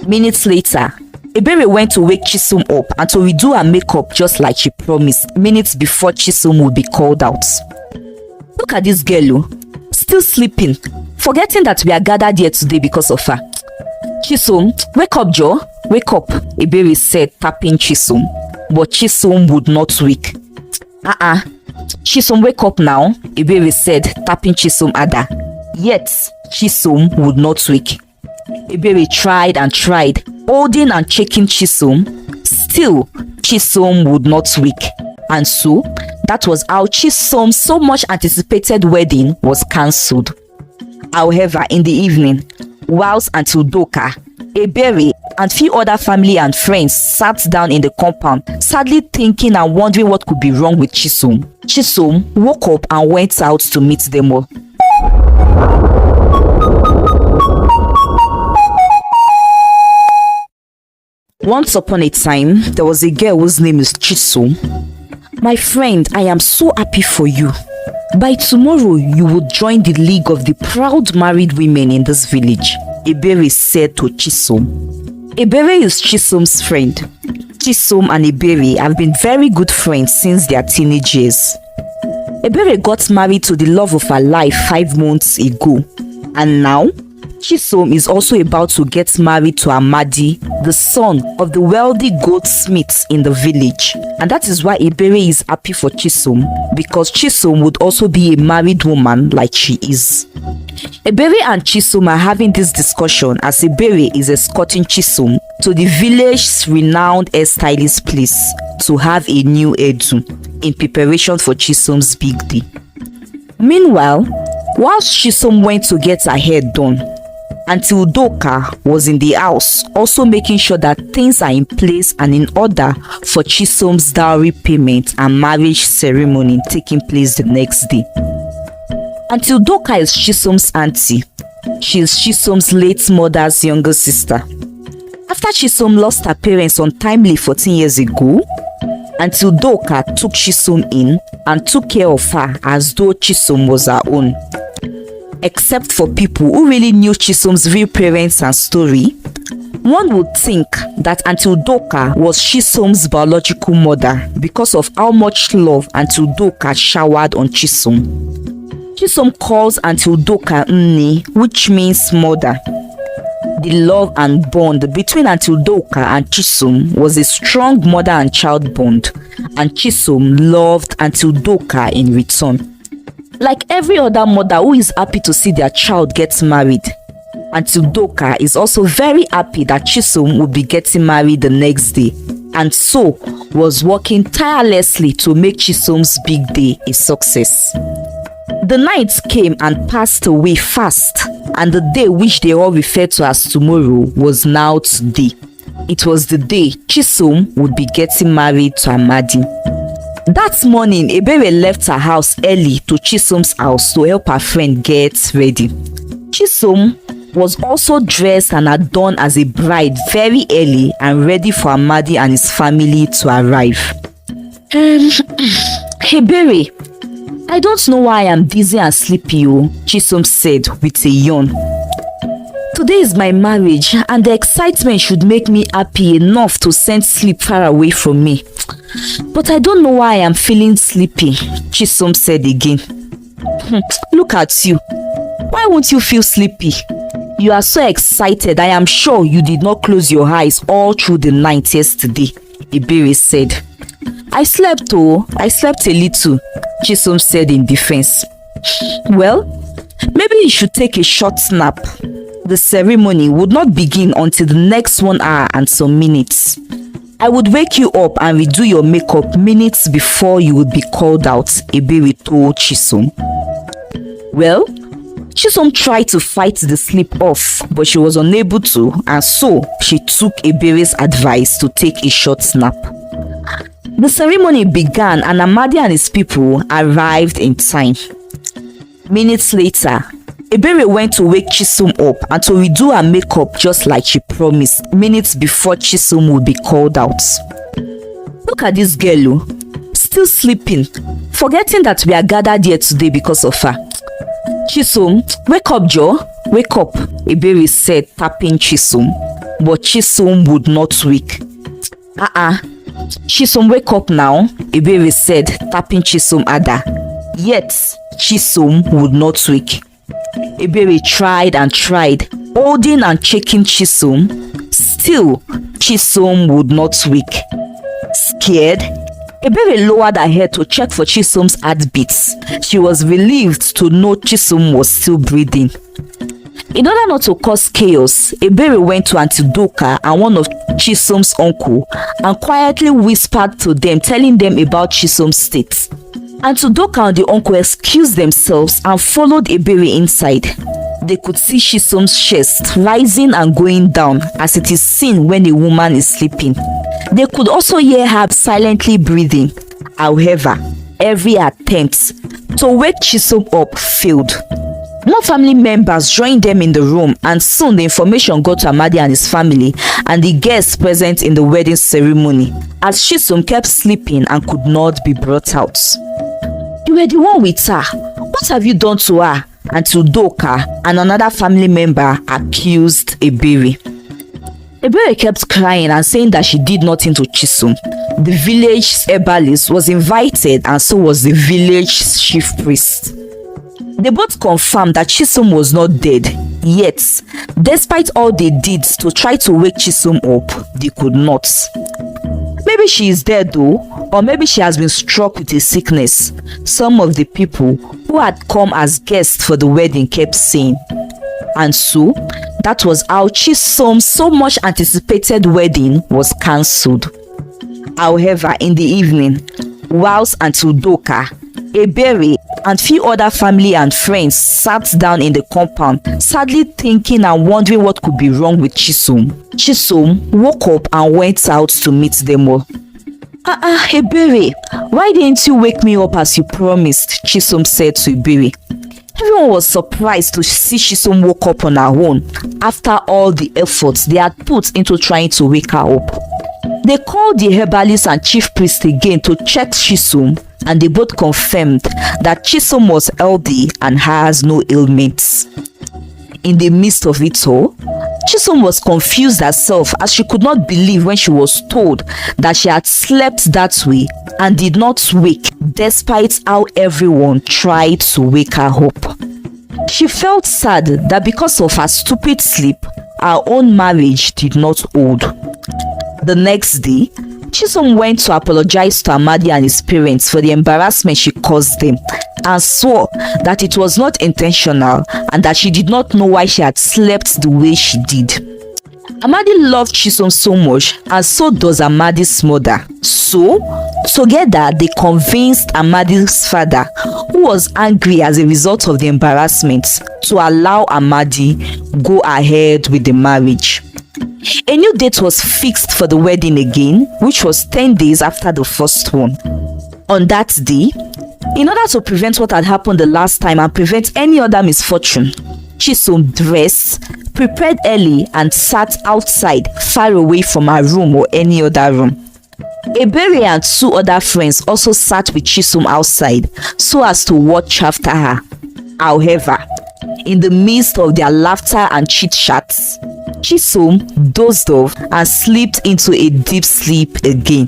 Minutes later, Ebere went to wake Chisom up and to redo her makeup just like she promised minutes before Chisom would be called out. Look at this girl, still sleeping, forgetting that we are gathered here today because of her. Chisom, wake up, Joe. Wake up, Ebere said, tapping Chisom. But Chisom would not wake. Chisom, wake up now, Ebere said, tapping Chisom Ada. Yet, Chisom would not wake. Ebere tried and tried, holding and shaking Chisom. Still, Chisom would not wake. And so, that was how Chisom's so much anticipated wedding was cancelled. However, in the evening, whilst Auntie Udoka, Ebere, and few other family and friends sat down in the compound, sadly thinking and wondering what could be wrong with Chisom, Chisom woke up and went out to meet them all. Once upon a time, there was a girl whose name is Chisom. My friend, I am so happy for you. By tomorrow, you will join the league of the proud married women in this village, Ebere said to Chisom. Ebere is Chisom's friend. Chisom and Ebere have been very good friends since their teenage years. Ebere got married to the love of her life 5 months ago, and now Chisom is also about to get married to Amadi, the son of the wealthy goldsmith in the village. And that is why Ebere is happy for Chisom, because Chisom would also be a married woman like she is. Ebere and Chisom are having this discussion as Ebere is escorting Chisom to the village's renowned hairstylist place to have a new hairdo in preparation for Chisom's big day. Meanwhile, whilst Chisom went to get her hair done, Auntie Udoka was in the house, also making sure that things are in place and in order for Chisom's dowry payment and marriage ceremony taking place the next day. Auntie Udoka is Chisom's auntie. She is Chisom's late mother's younger sister. After Chisom lost her parents untimely 14 years ago, Auntie Udoka took Chisom in and took care of her as though Chisom was her own. Except for people who really knew Chisom's real parents and story, one would think that Auntie Udoka was Chisom's biological mother because of how much love Auntie Udoka showered on Chisom. Chisom calls Auntie Udoka Nni, which means mother. The love and bond between Auntie Udoka and Chisom was a strong mother and child bond, and Chisom loved Auntie Udoka in return. Like every other mother who is happy to see their child get married, Auntie Udoka is also very happy that Chisom will be getting married the next day, and so was working tirelessly to make Chisom's big day a success. The nights came and passed away fast, and the day which they all referred to as tomorrow was now today. It was the day Chisom would be getting married to Amadi. That morning, Ebere left her house early to Chisom's house to help her friend get ready. Chisom was also dressed and adorned as a bride very early and ready for Amadi and his family to arrive. Ebere, I don't know why I am dizzy and sleepy, Chisom said with a yawn. Today is my marriage and the excitement should make me happy enough to send sleep far away from me. But I don't know why I am feeling sleepy, Chisom said again. Look at you. Why won't you feel sleepy? You are so excited. I am sure you did not close your eyes all through the night yesterday, Ebere said. I slept a little, Chisom said in defense. Well, maybe you should take a short nap. The ceremony would not begin until the next 1 hour and some minutes. I would wake you up and redo your makeup minutes before you would be called out, Ebere told Chisom. Well, Chisom tried to fight the sleep off, but she was unable to, and so she took Ebere's advice to take a short nap. The ceremony began and Amadi and his people arrived in time. Minutes later, Ebere went to wake Chisom up and to redo her makeup just like she promised minutes before Chisom would be called out. Look at this girl, still sleeping, forgetting that we are gathered here today because of her. Chisom, wake up, Joe. Wake up, Ebere said, tapping Chisom. but Chisom would not wake. Chisom, wake up now, Ebere said, tapping Chisom harder. Yet, Chisom would not wake. Ebere tried and tried, holding and shaking Chisom. Still, Chisom would not wake. Scared, Ebere lowered her head to check for Chisom's heartbeats. She was relieved to know Chisom was still breathing. In order not to cause chaos, Ebere went to Auntie Doka and one of Chisom's uncle and quietly whispered to them, telling them about Chisom's state. Auntie Doka and the uncle excused themselves and followed Ebere inside. They could see Chisom's chest rising and going down as it is seen when a woman is sleeping. They could also hear her silently breathing. However, every attempt to wake Chisom up failed. More family members joined them in the room, and soon the information got to Amadi and his family and the guests present in the wedding ceremony, as Chisom kept sleeping and could not be brought out. "You were the one with her. What have you done to her?" Auntie Doka and another family member accused Ebere. Ebere kept crying and saying that she did nothing to Chisom. The village herbalist was invited, and so was the village chief priest. They both confirmed that Chisom was not dead, yet, despite all they did to try to wake Chisom up, they could not. Maybe she is dead though, or maybe she has been struck with a sickness, some of the people who had come as guests for the wedding kept saying. And so, that was how Chisom's so much anticipated wedding was cancelled. However, in the evening, whilst Auntie Doka, Ebere, and few other family and friends sat down in the compound, sadly thinking and wondering what could be wrong with Chisom, Chisom woke up and went out to meet them all. Ebere, why didn't you wake me up as you promised?" Chisom said to Ebere. Everyone was surprised to see Chisom woke up on her own after all the efforts they had put into trying to wake her up. They called the herbalist and chief priest again to check Chisom, and they both confirmed that Chisom was healthy and has no ailments. In the midst of it all, Chisom was confused herself as she could not believe when she was told that she had slept that way and did not wake, despite how everyone tried to wake her up. She felt sad that because of her stupid sleep, her own marriage did not hold. The next day, Chisom went to apologize to Amadi and his parents for the embarrassment she caused them, and swore that it was not intentional and that she did not know why she had slept the way she did. Amadi loved Chisom so much, and so does Amadi's mother. So, together they convinced Amadi's father, who was angry as a result of the embarrassment, to allow Amadi go ahead with the marriage. A new date was fixed for the wedding again, which was 10 days after the first one. On that day, in order to prevent what had happened the last time and prevent any other misfortune, Chisom dressed, prepared early, and sat outside, far away from her room or any other room. Ebere and two other friends also sat with Chisom outside so as to watch after her. However, in the midst of their laughter and chit-chats, Chisom dozed off and slipped into a deep sleep again.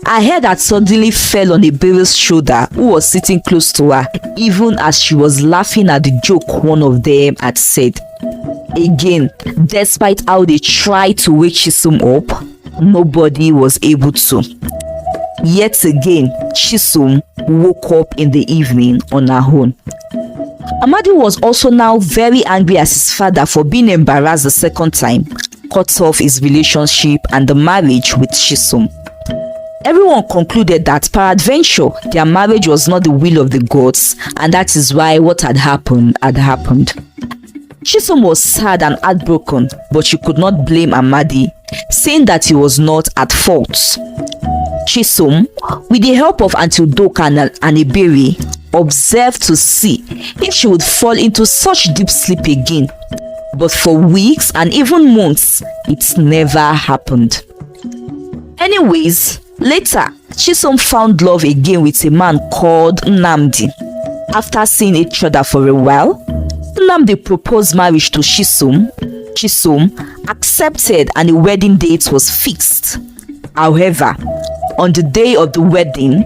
Her head had suddenly fell on Ebere's shoulder, who was sitting close to her, even as she was laughing at the joke one of them had said. Again, despite how they tried to wake Chisom up, nobody was able to. Yet again, Chisom woke up in the evening on her own. Amadi was also now very angry at his father for being embarrassed the second time, cut off his relationship and the marriage with Chisom. Everyone concluded that peradventure their marriage was not the will of the gods, and that is why what had happened had happened. Chisom was sad and heartbroken, but she could not blame Amadi, saying that he was not at fault. Chisom, with the help of Auntie Doka and Ebere, observed to see if she would fall into such deep sleep again, but for weeks and even months, it never happened. Anyways, later, Chisom found love again with a man called Nnamdi. After seeing each other for a while, Nnamdi proposed marriage to Chisom. Chisom accepted and a wedding date was fixed. However, on the day of the wedding,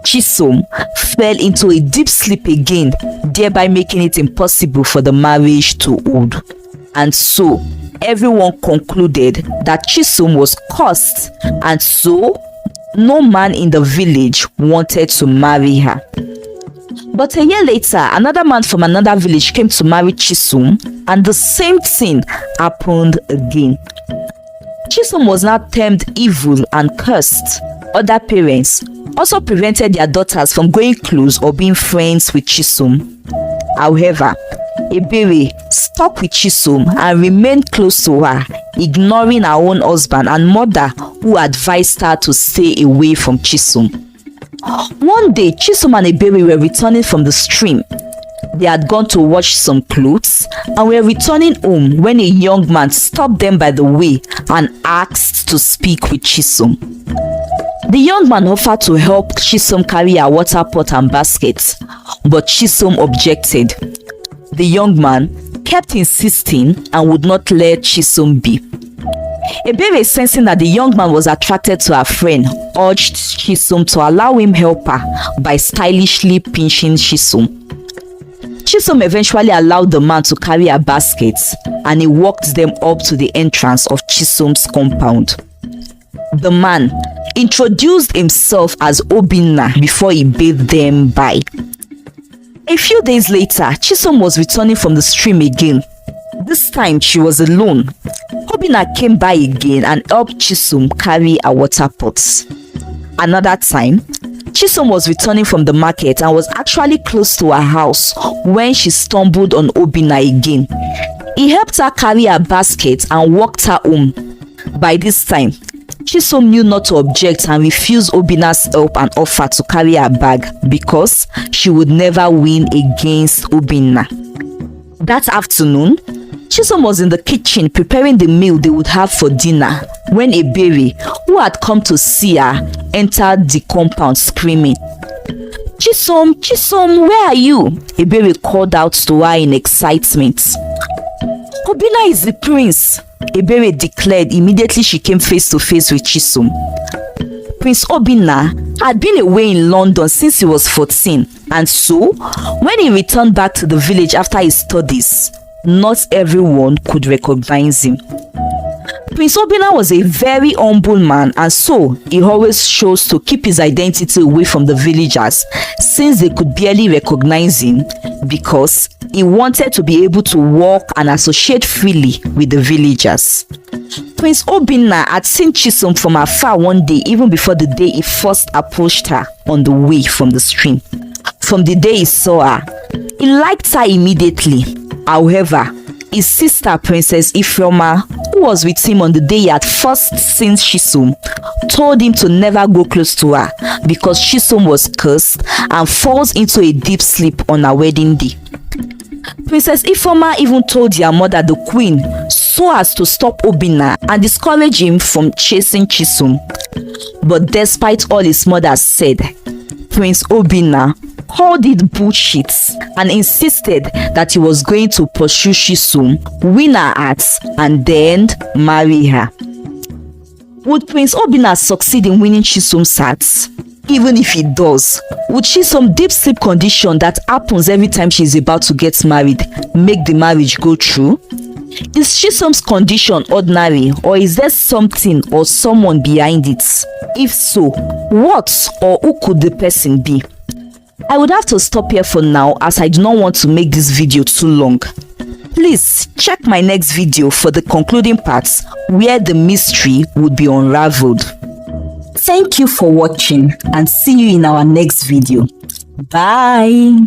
Chisom fell into a deep sleep again, thereby making it impossible for the marriage to hold. And so, everyone concluded that Chisom was cursed, and so no man in the village wanted to marry her. But a year later, another man from another village came to marry Chisom, and the same thing happened again. Chisom was now termed evil and cursed. Other parents also prevented their daughters from going close or being friends with Chisom. However, Ebere stuck with Chisom and remained close to her, ignoring her own husband and mother, who advised her to stay away from Chisom. One day, Chisom and Ebere were returning from the stream. They had gone to wash some clothes and were returning home when a young man stopped them by the way and asked to speak with Chisom. The young man offered to help Chisom carry her water pot and basket, but Chisom objected. The young man kept insisting and would not let Chisom be. Ebere, sensing that the young man was attracted to her friend, urged Chisom to allow him help her by stylishly pinching Chisom. Chisom eventually allowed the man to carry her basket, and he walked them up to the entrance of Chisom's compound. The man introduced himself as Obinna before he bade them bye. A few days later, Chisom was returning from the stream again. This time she was alone. Obinna came by again and helped Chisom carry her water pots. Another time, Chisom was returning from the market and was actually close to her house when she stumbled on Obinna again. He helped her carry her basket and walked her home. By this time, Chisom knew not to object and refused Obinna's help and offer to carry her bag because she would never win against Obinna. That afternoon, Chisom was in the kitchen preparing the meal they would have for dinner when Ebere, who had come to see her, entered the compound screaming. "Chisom, Chisom, where are you?" Ebere called out to her in excitement. "Obinna is the prince," Ebere declared immediately she came face to face with Chisom. Prince Obinna had been away in London since he was 14, and so when he returned back to the village after his studies, not everyone could recognize him. Prince Obinna was a very humble man, and so he always chose to keep his identity away from the villagers since they could barely recognize him, because he wanted to be able to walk and associate freely with the villagers. Prince Obinna had seen Chisom from afar one day, even before the day he first approached her on the way from the stream. From the day he saw her, he liked her immediately. However, his sister, Princess Ifeoma, who was with him on the day he had first seen Chisom, told him to never go close to her because Chisom was cursed and falls into a deep sleep on her wedding day. Princess Ifeoma even told their mother, the queen, so as to stop Obinna and discourage him from chasing Chisom. But despite all his mother said, Prince Obinna called it bullshit and insisted that he was going to pursue Chisom, win her heart, and then marry her. Would Prince Obinna succeed in winning Chisom's heart? Even if he does, would Chisom deep sleep condition that happens every time she is about to get married make the marriage go through? Is Chisom's condition ordinary, or is there something or someone behind it? If so, what or who could the person be? I would have to stop here for now, as I do not want to make this video too long. Please check my next video for the concluding parts where the mystery would be unraveled. Thank you for watching, and see you in our next video. Bye.